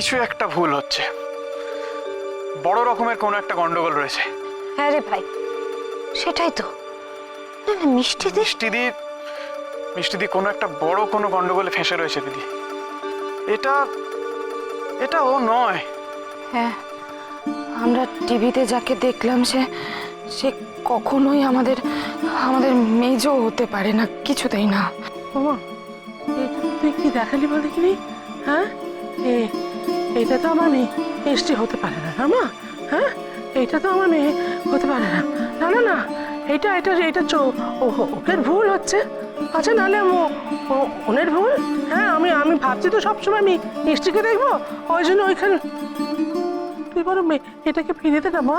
কিছু একটা ভুল হচ্ছে, বড় রকমের কোনো একটা গন্ডগোল রয়েছে। হ্যাঁ রে ভাই, সেটাই তো। না না, মিষ্টিদি কোনো একটা বড় কোনো গন্ডগোলে ফেঁসে রয়েছে দিদি। এটা এটা ও নয়। হ্যাঁ, আমরা টিভিতে যাকে দেখলাম সে সে কখনোই আমাদের মেজও হতে পারে না, কিছুতেই না। বাবা, এটা তুই কি দেখালি বল দেখিনি? হ্যাঁ, এটা তো আমার মেয়ে মিষ্টি হতে পারে না না মা। হ্যাঁ, এটা তো আমার মেয়ে হতে পারে না। না না না, এটা এটা এটা ওকে ভুল হচ্ছে। আচ্ছা, নাহলে ওনের ভুল। হ্যাঁ, আমি ভাবছি তো সবসময় আমি মিষ্টিকে দেখবো, ওই জন্য ওইখানে। তুই বলো এটাকে ফিরিয়ে দে না মা,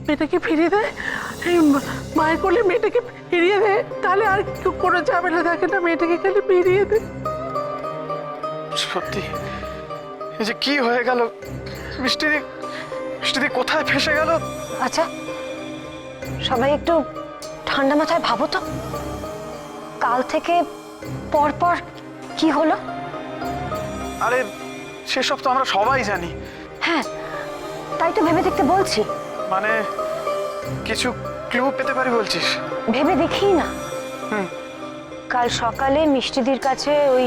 মেয়েটাকে ফিরিয়ে দে। এই মায়ের কোলে মেয়েটাকে ফিরিয়ে দে, তাহলে আর কোনো ঝামেলা থাকে না। মেয়েটাকে খালি ফিরিয়ে দে। সত্যি এই যে কি হয়ে গেল, মিষ্টিদি কোথায় ফেসে গেল? আচ্ছা, সবাই একটু ঠান্ডা মাথায় ভাবো তো, কাল থেকে পরপর কি হলো? আরে সেসব তো আমরা সবাই জানি। হ্যাঁ, তাই তো ভেবে দেখতে বলছি। মানে কিছু ক্লু পেতে পারি বলছিস? ভেবে দেখি না। কাল সকালে মিষ্টিদির কাছে ওই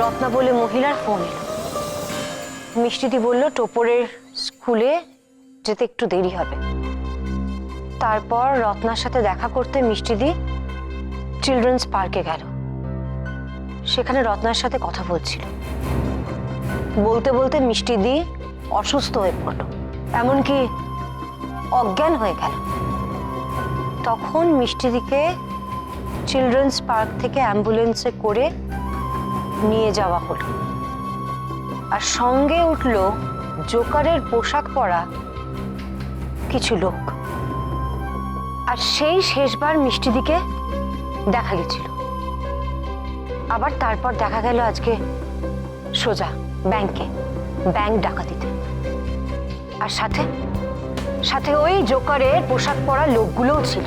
রত্না বলে মহিলার ফোন এলো। মিষ্টিদি বলল টোপরের স্কুলে যেতে একটু দেরি হবে। তারপর রত্নার সাথে দেখা করতে মিষ্টিদি চিলড্রেন্স পার্কে গেল। সেখানে রত্নার সাথে কথা বলছিল। বলতে বলতে মিষ্টিদি অসুস্থ হয়ে পড়ল, এমনকি অজ্ঞান হয়ে গেল। তখন মিষ্টিদিকে চিলড্রেন্স পার্ক থেকে অ্যাম্বুলেন্সে করে নিয়ে যাওয়া হলো। আর সঙ্গে উঠল জোকারের পোশাক পরা কিছু লোক। আর সেই শেষবার মিষ্টিদিকে দেখা গেছিল। আবার তারপর দেখা গেল আজকে সোজা ব্যাংক ডাকাতিতে। আর সাথে সাথে ওই জোকারের পোশাক পরা লোকগুলোও ছিল।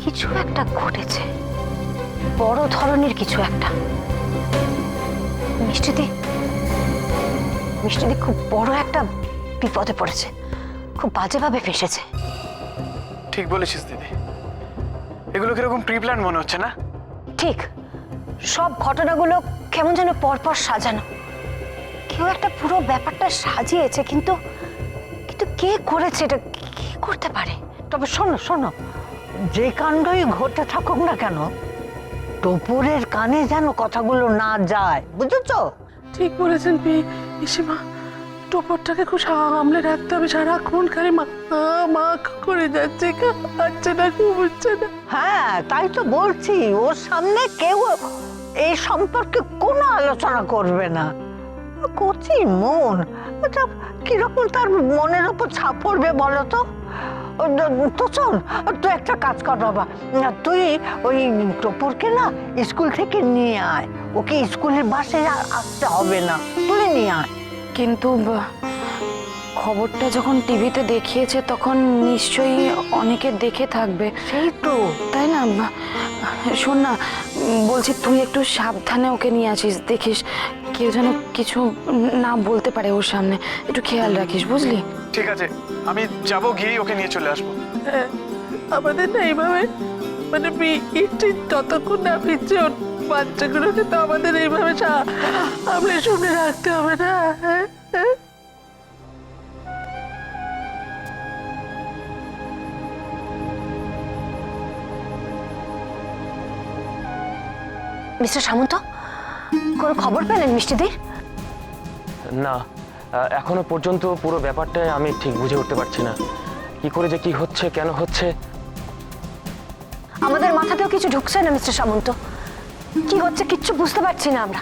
কিছু একটা ঘটেছে, বড় ধরনের কিছু একটা। মিষ্টিদি খুব বড় একটা বিপদে পড়েছে, খুব বাজেভাবে ফেসেছে। ঠিক বলেছিস দিদি, এগুলো কিরকম প্রি প্ল্যান মনে হচ্ছে না? ঠিক, সব ঘটনাগুলো কেমন যেন পরপর সাজানো। কেউ একটা পুরো ব্যাপারটা সাজিয়েছে, কিন্তু কিন্তু কে করেছে এটা, কে করতে পারে? তবে শোনো শোনো, যে কাণ্ডই ঘটে থাকুক না কেন, টোপরের কানে যেন কথাগুলো না যায়, বুঝেছো? ঠিক বলেছেন পিসিমা, টোপরটাকে খুব সামলে রাখতে হবে। সারাক্ষণ খালি মা করে যাচ্ছে, খাচ্ছে না, ঘুমোচ্ছে না। হ্যাঁ, তাই তো বলছি, ওর সামনে কেউ এই সম্পর্কে কোনো আলোচনা করবে না। কচি মন, এটা কিরকম তার মনের উপর ছাপ পড়বে বলো তো? তো চল, তুই একটা কাজ কর বাবা, তুই ওই টোপরকে না স্কুল থেকে নিয়ে আয়। ওকে স্কুলের বাসে আসতে হবে না, তুই নিয়ে আয়। কিন্তু খবরটা যখন টিভিতে দেখিয়েছে তখন নিশ্চয়ই অনেকে দেখে থাকবে। সেই তো, তাই না? শোন না, বলছি তুই একটু সাবধানে ওকে নিয়ে আসিস, দেখিস কেউ যেন কিছু না বলতে পারে ওর সামনে, একটু খেয়াল রাখিস, বুঝলি? ঠিক আছে, আমি যাব, গিয়ে ওকে নিয়ে চলে আসবো। হ্যাঁ, আমাদের না এইভাবে মানে যতক্ষণ না ফিরছে ওর বাচ্চাগুলোকে, তো আমাদের এইভাবে সামলে সামনে রাখতে হবে না। মিস্টার সামন্ত, কোনো খবর পেলেন মিষ্টিদির? না, এখনো পর্যন্ত পুরো ব্যাপারটা আমি ঠিক বুঝে উঠতে পারছি না, কি করে যে কি হচ্ছে, কেন হচ্ছে। আমাদের মাথাতেও কিছু ঢুকছে না মিস্টার সামন্ত, কি হচ্ছে কিচ্ছু বুঝতে পারছি না আমরা।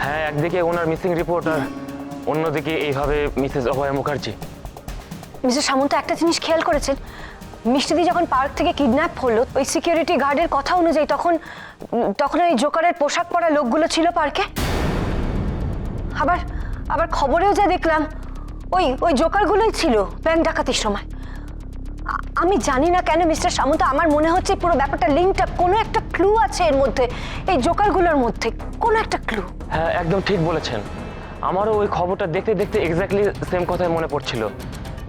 হ্যাঁ, একদিকে ওনার মিসিং রিপোর্ট আর অন্যদিকে এইভাবে মিসেস অভয়া মুখার্জি। মিস্টার সামন্ত, একটা জিনিস খেয়াল করেছেন? মিষ্টিদি যখন পার্ক থেকে কিডন্যাপ হলো, ওই সিকিউরিটি গার্ডের কথা অনুযায়ী তখন ওই জোকারের পোশাক পরা লোকগুলো ছিল পার্কে। আবার খবরেও যা দেখলাম ওই জোকারগুলোই ছিল ব্যাংক ডাকাতির সময়। আমি জানি না কেন মিস্টার সামন্ত, আমার মনে হচ্ছে পুরো ব্যাপারটা লিঙ্কটা, কোনো একটা ক্লু আছে এর মধ্যে, এই জোকারগুলোর মধ্যে কোনো একটা ক্লু। হ্যাঁ একদম ঠিক বলেছেন। আমারও ওই খবরটা দেখতে দেখতে এক্স্যাক্টলি সেম কথাই মনে পড়ছিল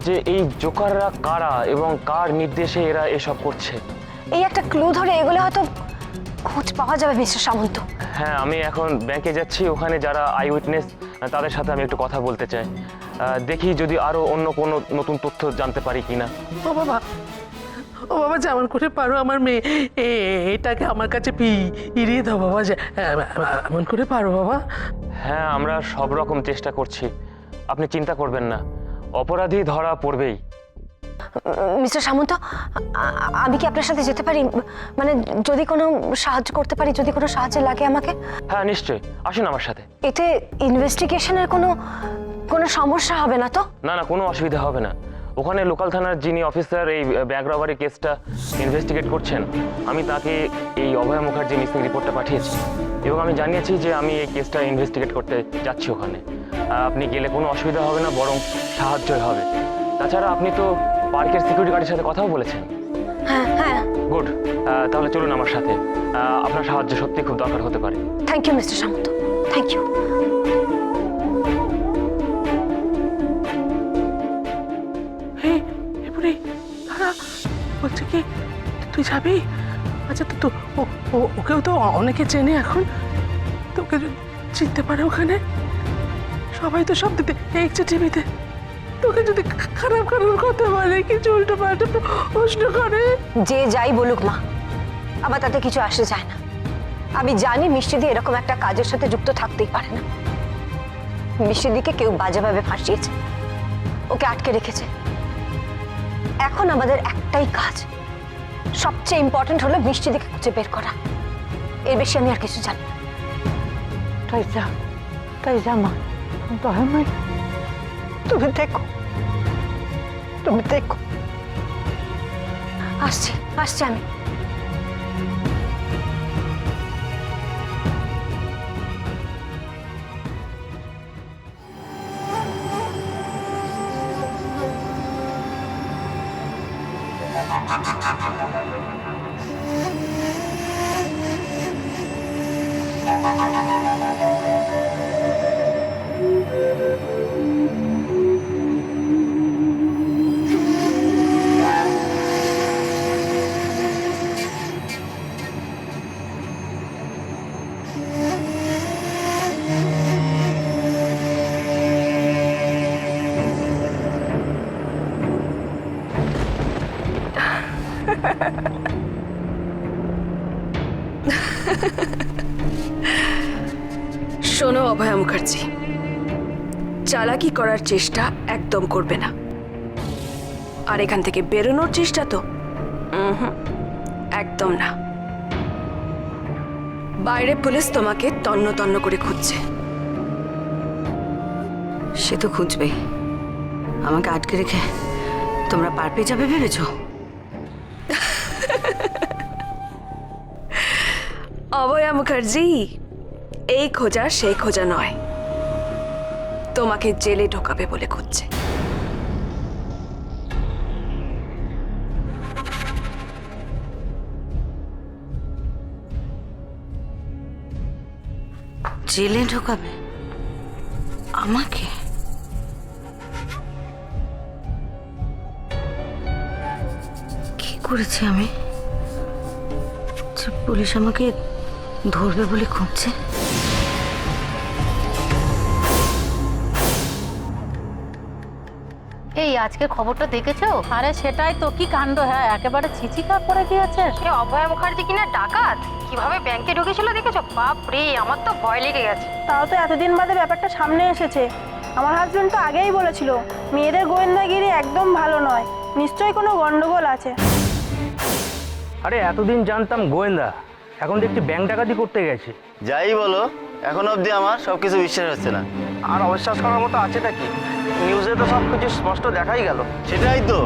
যে এই জোকাররা কারা এবং কার নির্দেশে এরা এসব করছে। এই একটা ক্লু ধরে এগুলো হয়তো খোঁজ পাওয়া যাবে মিস্টার সামন্ত। হ্যাঁ আমি এখন ব্যাংকে যাচ্ছি, ওখানে যারা আই উইটনেস তাদের সাথে আমি একটু কথা বলতে চাই। দেখি যদি আরো অন্য কোনো নতুন তথ্য জানতে পারি কিনা। ও বাবা, ও বাবা, যেমন করে পারো আমার মেয়ে এটাকে আমার কাছে ফিরিয়ে দাও বাবা, এমন করে পারো বাবা। হ্যাঁ আমরা সব রকম চেষ্টা করছি, আপনি চিন্তা করবেন না, অপরাধী ধরা পড়বেই। মিস্টার সামন্ত, আমি কি আপনার সাথে যেতে পারি? মানে যদি কোনো সাহায্য করতে পারি, যদি কোনো সাহায্য লাগে আমাকে। হ্যাঁ নিশ্চয়ই, আসুন আমার সাথে। এতে ইনভেস্টিগেশনের কোনো সমস্যা হবে না তো? না না, কোনো অসুবিধা হবে না। ওখানে লোকাল থানার যিনি অফিসার এই ব্যাংক রবারি কেসটা ইনভেস্টিগেট করছেন, আমি তাকে এই অভয় মুখার্জি মিসিং রিপোর্টটা পাঠিয়েছি এবং আমি জানিয়েছি যে আমি এই কেসটা ইনভেস্টিগেট করতে যাচ্ছি ওখানে। আপনি গেলে কোনো অসুবিধা হবে না, বরং সাহায্যই হবে। তাছাড়া আপনি তো পার্কের সিকিউরিটি গার্ডের সাথে কথাও বলেছেন। হ্যাঁ হ্যাঁ। গুড, তাহলে চলুন আমার সাথে, আপনার সাহায্য সত্যি খুব দরকার হতে পারে। Thank you mister Samanta, thank you. এবারে দাঁড়া, বলছে কি তুই যাবি? আচ্ছা তো ওকেও তো অনেকে চেনে এখন, তোকে যদি চিনতে পারে ওখানে, সবাই তো সব দেখছে টিভিতে, তোকে যদি খারাপ কথা বলে, কিছু উল্টো পাল্টা প্রশ্ন করে। যে যাই বলুক মা, আমার তাতে কিছু আসে যায় না। আমি জানি মিষ্টিদি এরকম একটা কাজের সাথে যুক্ত থাকতেই পারে না। মিষ্টিদিকে কেউ বাজেভাবে ফাঁসিয়েছে, ওকে আটকে রেখেছে। এখন আমাদের একটাই কাজ, সবচেয়ে ইম্পর্টেন্ট হলো মিষ্টিদিকে খুঁজে বের করা। এর বেশি আমি আর কিছু জানি না। তাই যা মা, দয়াময় তুমি দেখো, তুমি দেখো। আসছি আমি। শোনো অভয়া মুখার্জি, চালাকি করার চেষ্টা একদম করবে না, আর এখান থেকে বেরোনোর চেষ্টা তো একদম না। বাইরে পুলিশ তোমাকে তন্ন তন্ন করে খুঁজছে। সে তো খুঁজবেই, আমাকে আটকে রেখে তোমরা পার পেয়ে যাবে ভেবেছ? অভয়া মুখার্জি, এই খোঁজা সেই খোঁজা নয়, তোমাকে জেলে ঢোকাবে বলে খুঁজছে। জেলে ঢোকাবে আমাকে? কি করেছি আমি যে পুলিশ আমাকে ধরবে বলে খুঁজছে? এই আজকে খবরটা দেখেছো? আরে সেটাই তো, কি কাণ্ড! হ্যাঁ, একেবারে ছিচিকা করে দিয়েছে। সে অভয় মুখার্জি কিনা ডাকাত, কিভাবে ব্যাংকে ঢুকেছিল দেখেছো? বাপ রে, আমার তো ভয় লেগে গেছে। তাও তো এতদিন বাদে ব্যাপারটা সামনে এসেছে। আমার হাজবেন্ড তো আগেই বলেছিল মেয়েদের গোয়েন্দাগিরি একদম ভালো নয়, নিশ্চয়ই কোনো গন্ডগোল আছে। আরে এতদিন জানতাম গোয়েন্দা, এখন দেখছি ব্যাংক ডাকাতি করতে গেছে। যাই বলো, এখন অবধি আমার সবকিছু বিশ্বাস হচ্ছে না। আর অবিশ্বাস করার মতো আছেটা কি? নিউজে তো সব কিছু স্পষ্ট দেখাই গেল। সেটাই তো,